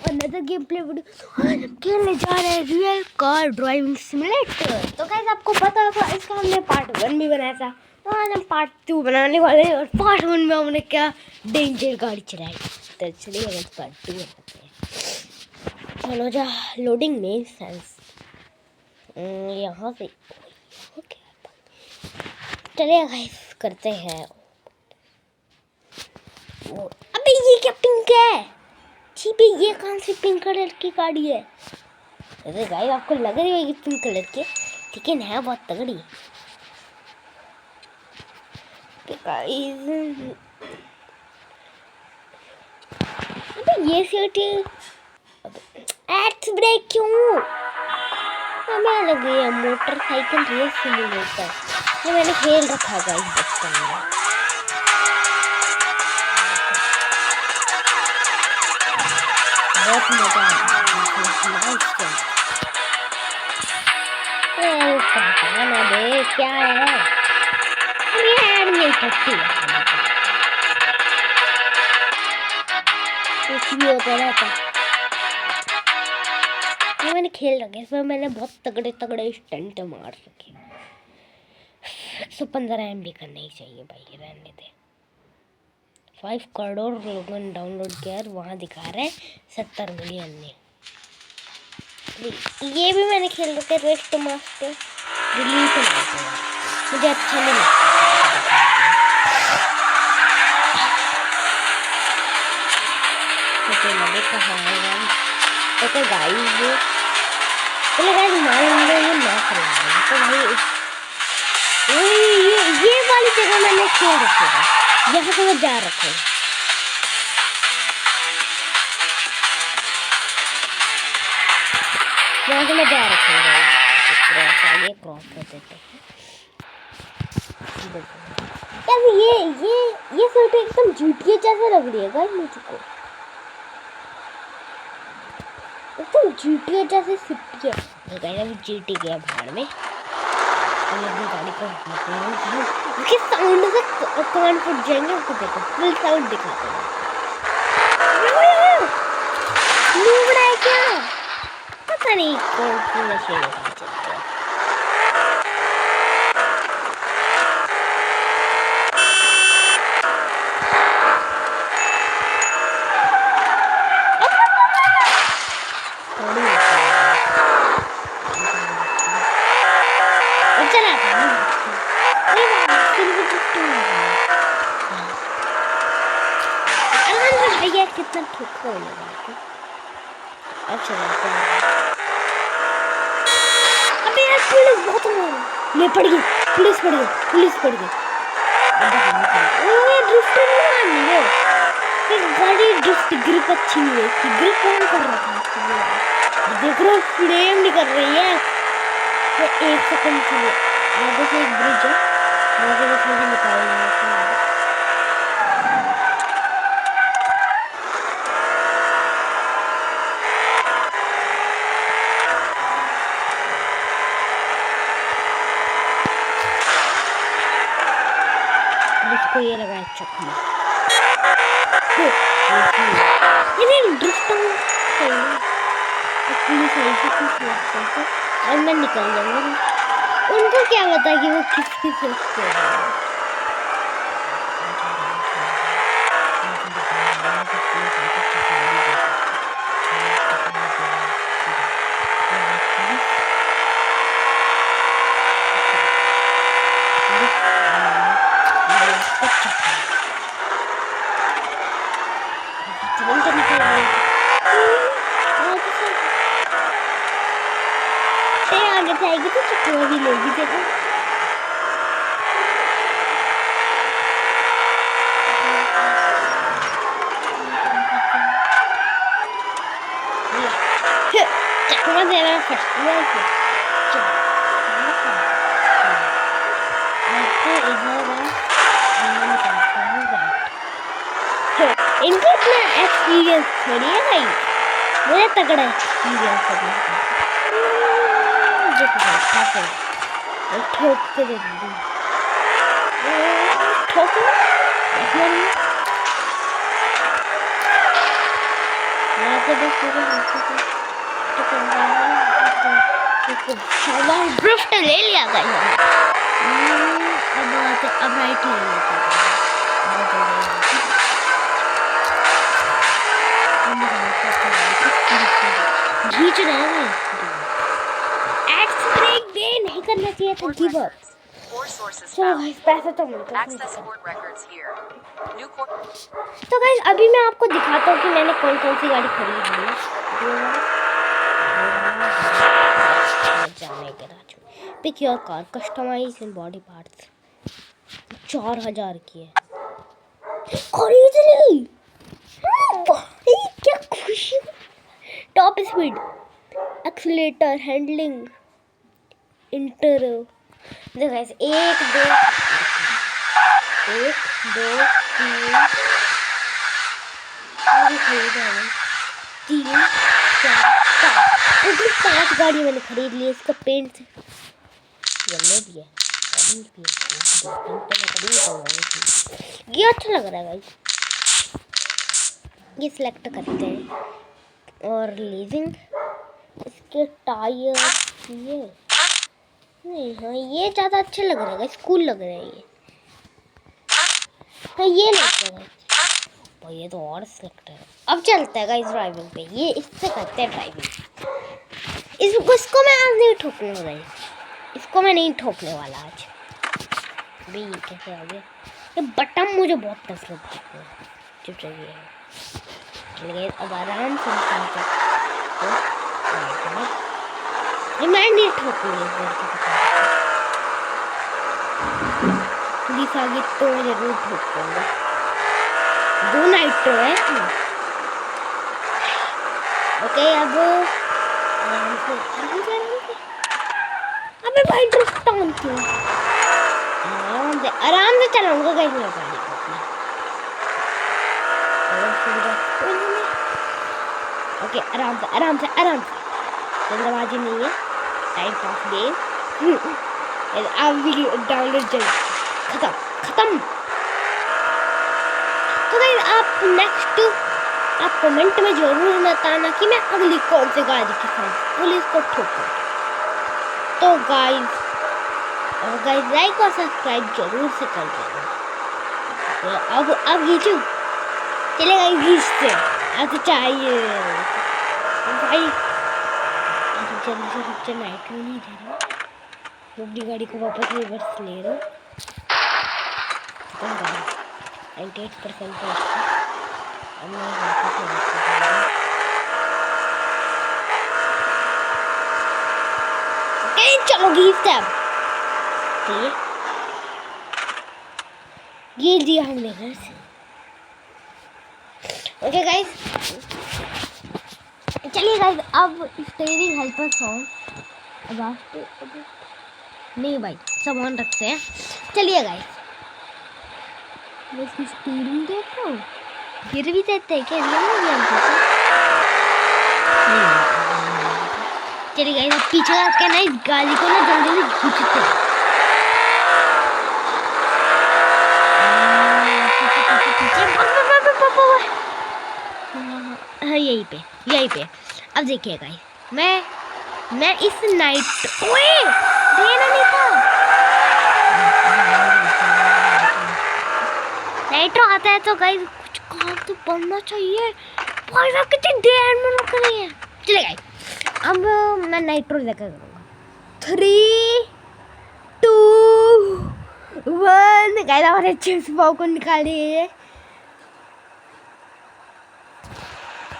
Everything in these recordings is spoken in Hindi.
Another game play video. आज हम खेलने जा रहे हैं रियल कार ड्राइविंग सिमुलेटर। तो गाइस आपको पता होगा इसका हमने पार्ट 1 भी बनाया था, तो आज हम पार्ट 2 बनाने वाले हैं। और पार्ट 1 में हमने क्या डेंजर गाड़ी चलाई, तो चलिए गाइस पार्ट 2 बनाते हैं। चलो जा लोडिंग मेन सेंस यहाँ से चलिए गाइस करते हैं। अबे ये क्या पिंक है? जी भी ये कौन सी पिंक कलर की गाड़ी है? अरे गाइस आपको लग रही होगी पिंक कलर की, लेकिन है बहुत तगड़ी। अबे ये सीटी एक्स ब्रेक क्यों? हमें लग गई है मोटरसाइकिल रेस सिमुलेटर, ये मैंने खेल रखा गाइस बचपन में। बहुत मजा आया। ना दे क्या है ये ऐड नहीं करती है कुछ भी होता रहता। ये मैंने खेल रखे, इसमें मैंने बहुत तगड़े तगड़े स्टंट मार रखे। 115 MB करना ही चाहिए भाई, रहने दे। 5 करोड़ लोगों ने डाउनलोड किया, वहाँ दिखा रहे हैं 70 मिलियन ने। ये भी मैंने खेल रखा है रेस्ट मास्टर, डिलीट मारते हैं, मुझे अच्छा नहीं लगता। मैंने कहा तो गाइस चलो गाइस मारेंगे ये ना करेंगे तो भाई ये वाली जगह मैंने खेल रखी है, यहाँ से मैं जा रखा हूँ। यहाँ से मैं जा रखा हूँ, आगे क्रॉस कर देते हैं। ये फोटो एकदम GTA जैसा लग रही है गाइस मुझको, एकदम GTA जैसे सिटी है। तो गाइस अभी GT गया भाड़ में, अपनी गाड़ी को उसके साउंड से कान फट जाएंगे। आपको देखो फुल साउंड दिखाते हैं। लूबड़ा है क्या पता नहीं, कौन सी नशे में चलते हैं। कितना ठोका लगा। अच्छा अबे यार पुलिस बहुत ले पड़ गई, पुलिस पड़ गई, पुलिस पड़ गई। ओए ड्रिफ्ट नहीं मारनी है, ये गाड़ी ड्रिफ्ट ग्रिप अच्छी नहीं है, इसकी ग्रिप कौन कर रहा था? देख रहे हो फ्लेम निकल रही है। तो 1 सेकंड के लिए आगे से एक ब्रिज है, आगे बस मुझे निकालना है। इसको ये लगाया चक्का, ये ड्रिफ्ट पुलिस और मैं निकल जाऊंगा। उनको क्या पता कि वो किसकी सोचते हैं। आगे जाएगी तो चक्कर भी लेगी। देखो चक्कर देना फटती इनको इतना एक्सपीरियंस थोड़ी है भाई, मुझे तगड़ा एक्सपीरियंस है। ठोक के दे दूँ, ठोक यहाँ से बस मुझे हल्का सा तो करना है। शाबाश, ड्रिफ्ट ले लिया गाइस हमने। अब आते, अब राइट ले लेते हैं। खींच रहे हैं। एक्स ब्रेक दे, नहीं करना चाहिए था गिव अप। चलो गाइस, पैसा तो मिलता है। तो गाइस अभी मैं आपको दिखाता हूँ कि मैंने कौन कौन सी गाड़ी खरीद ली है। जाने के Raju pick your car, customise in body parts. 4000 की है, खरीद ली भाई, क्या खुशी। Top speed, accelerator, handling, inter. देखो गाइस 1 2 3 3 4 5 5 गाड़ी मैंने खरीद ली। इसका पेंट येलो भी है, ऑरेंज भी है। ये अच्छा लग रहा है गाइस, ये सिलेक्ट करते हैं। और लीजिंग, इसके टायर ये नहीं, हाँ ये ज़्यादा अच्छे लग रहे हैं, कूल लग रहे हैं ये। हाँ ये लगता है तो ये तो और सिलेक्ट है। अब चलता है गाइस ड्राइविंग पे, ये इससे करते हैं ड्राइविंग। इसको मैं आज नहीं ठोकूंगा गाइस, इसको मैं नहीं ठोकने वाला आज। अभी ये कैसे आ गया, ये बटन मुझे बहुत पसंद लगता है। चुप चाहिए चलिए, अब आराम से ये मैं नहीं ठोकूंगी। पुलिस आगे तो मैं जरूर ठोकूंगा। 2 नाइट्रो है। ओके, अब आराम से अबे भाई ड्रिफ्ट ऑन क्यों? आराम से चलाऊंगा गाइस मैं गाड़ी को अपनी। ओके, आराम से जल्दबाजी नहीं है, टाइम पास गेम। अब भी डाउनलोड चल खत्म। तो गाइस आप नेक्स्ट आप कमेंट में जरूर बताना कि मैं अगली कौन सी गाड़ी के साथ पुलिस को ठोकूं। तो गाइस लाइक और सब्सक्राइब जरूर से कर देना। तो अब खींचो, चलेगा खींचते अब चाहिए भाई। जल्दी से नाइट में नहीं दे रहा, अपनी गाड़ी को वापस रिवर्स ले रहा हूँ। 98% चलो गीत ये दिया हमने घर से। ओके गाइस, चलिए गाइस अब स्टीयरिंग हेल्पर सॉन्ग नहीं भाई सब ऑन रखते हैं। चलिए गाइस मैं इसकी स्टीयरिंग देख रहा हूँ, गिर भी देते हैं क्या? चलिए गाइस अब पीछे करके ना इस गाड़ी को ना जल्दी से खींचते हैं। हाँ यहीं पे अब देखिए गाइस मैं इस नाइट ओए देना नहीं था। नाइट्रो आता है तो गाइस कुछ काम तो बनना चाहिए। भाई साहब कितनी देर में रुक रही है। चले गाइस अब मैं नाइट्रो लेकर करूँगा। 3 2 1 गाइस हमारे चिप्स पाव को निकालिए।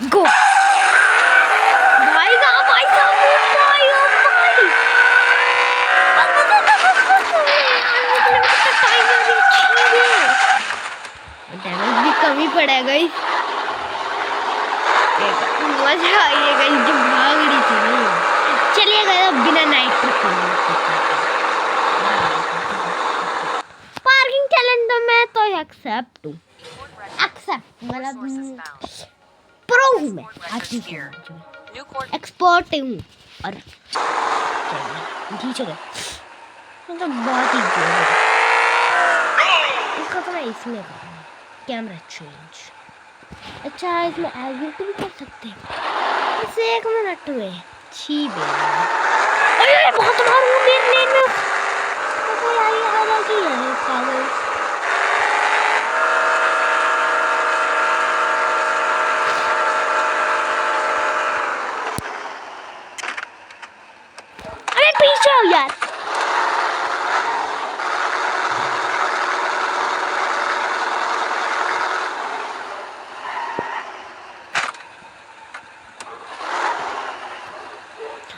गो भाई साहब डैमेज भी कम ही पड़ा है गाइस। मजा आएगा गाइस जब भाग रही थी ना। चलिए गाइस अब बिना नाइट पार्किंग चैलेंज तो मैं तो एक्सेप्ट मतलब प्रो हूँ मैं, एक्सपर्ट हूँ। और खींच गए मतलब बहुत ही इसका तो मैं इसमें कैमरा चेंज अच्छा इसमें एग्जिट भी कर सकते हैं बस 1 मिनट में। छी बे अरे बहुत मारू मेरे लेन में। तो यार ये हारा की है पागल। अरे पीछे हो यार।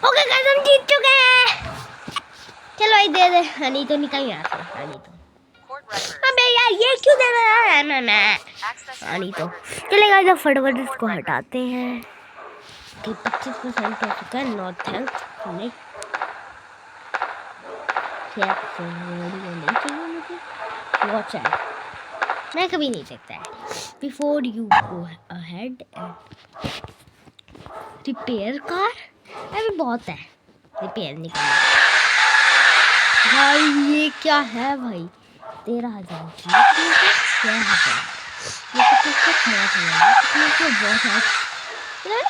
ओके गाइस हम जीत चुके हैं। चलो ये दे दे। हनी तो निकल यहाँ से। हनी तो अबे यार ये क्यों दे रहा है मैं हनी तो। चलेगा जब फटाफट इसको हटाते हैं कि 25% हो चुका है। नो थैंक्स नहीं चाहिए मुझे। वॉच एड मैं कभी नहीं देखता है। Before you go ahead repair car अभी बहुत है रिपेयर नहीं करना। भाई ये क्या है भाई 13,000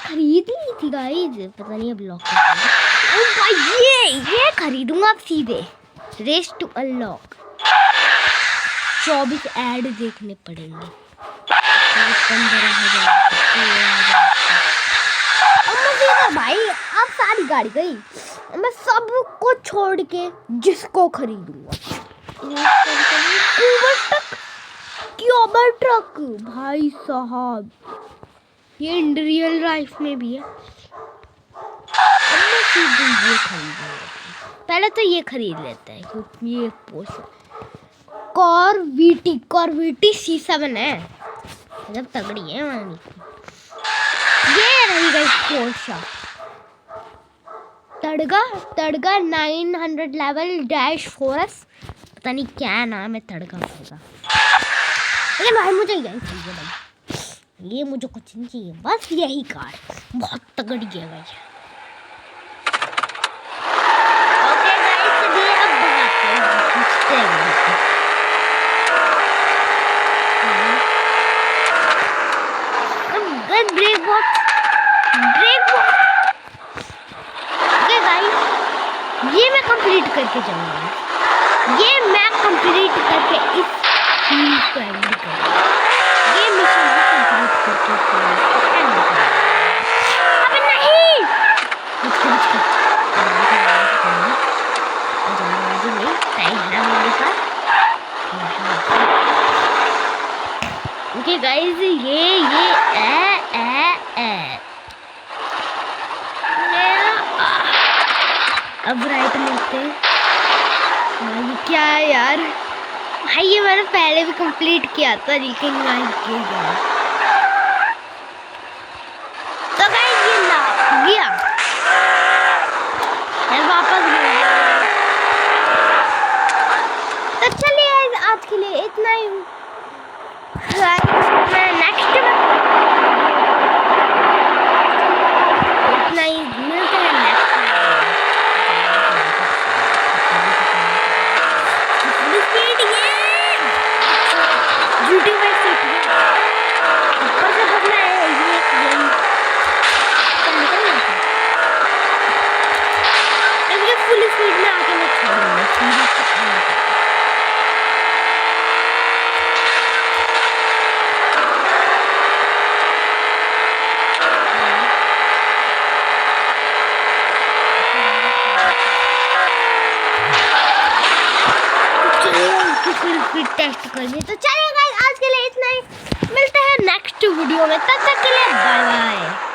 खरीद ली थी गाइस। पता नहीं अब लॉक ये खरीदूंगा अब सीधे। रेस टू अनलॉक 24 ऐड देखने पड़ेंगे। 15,000 भाई अब सारी गाड़ी गई। मैं सबको छोड़ के जिसको खरीदूंगा क्यूबर ट्रक भाई साहब ये इन रियल लाइफ में भी है। मैं सीधे ये खरीदूंगा। पहले तो ये खरीद लेते हैं क्योंकि ये कॉर्विटी C7 है जब तगड़ी है मानी। ये रही गई पोर्शा तड़गा 900 लेवल -4S पता नहीं क्या नाम है तड़गा का। लेकिन भाई मुझे यही चाहिए भाई। ये मुझे कुछ नहीं चाहिए बस यही कार बहुत तगड़ी है भाई। ओके गाइस चलिए अब बनाते हैं ब्रेक बॉक्स। ओके गाइस ये मैं कंप्लीट करके जाऊंगा। ये मैं कंप्लीट करके इस चीज को एंड करूंगा। ये मिशन भी कंप्लीट करके एंड करूंगा। अबे नहीं टाइम है मेरे पास। ओके गाइस ये अब राइट मिलते हैं। क्या है यार भाई ये मैंने पहले भी कंप्लीट किया था लेकिन मैं गया। तो गाइस ये ना गया मैं वापस गया। तो चलिए आज के लिए इतना ही। मैं नेक्स्ट इतना ही मिलते हैं नेक्स्ट टेस्ट करिए। तो चलिए गाइस आज के लिए इतना ही। मिलते हैं नेक्स्ट वीडियो में तब तक के लिए बाय बाय।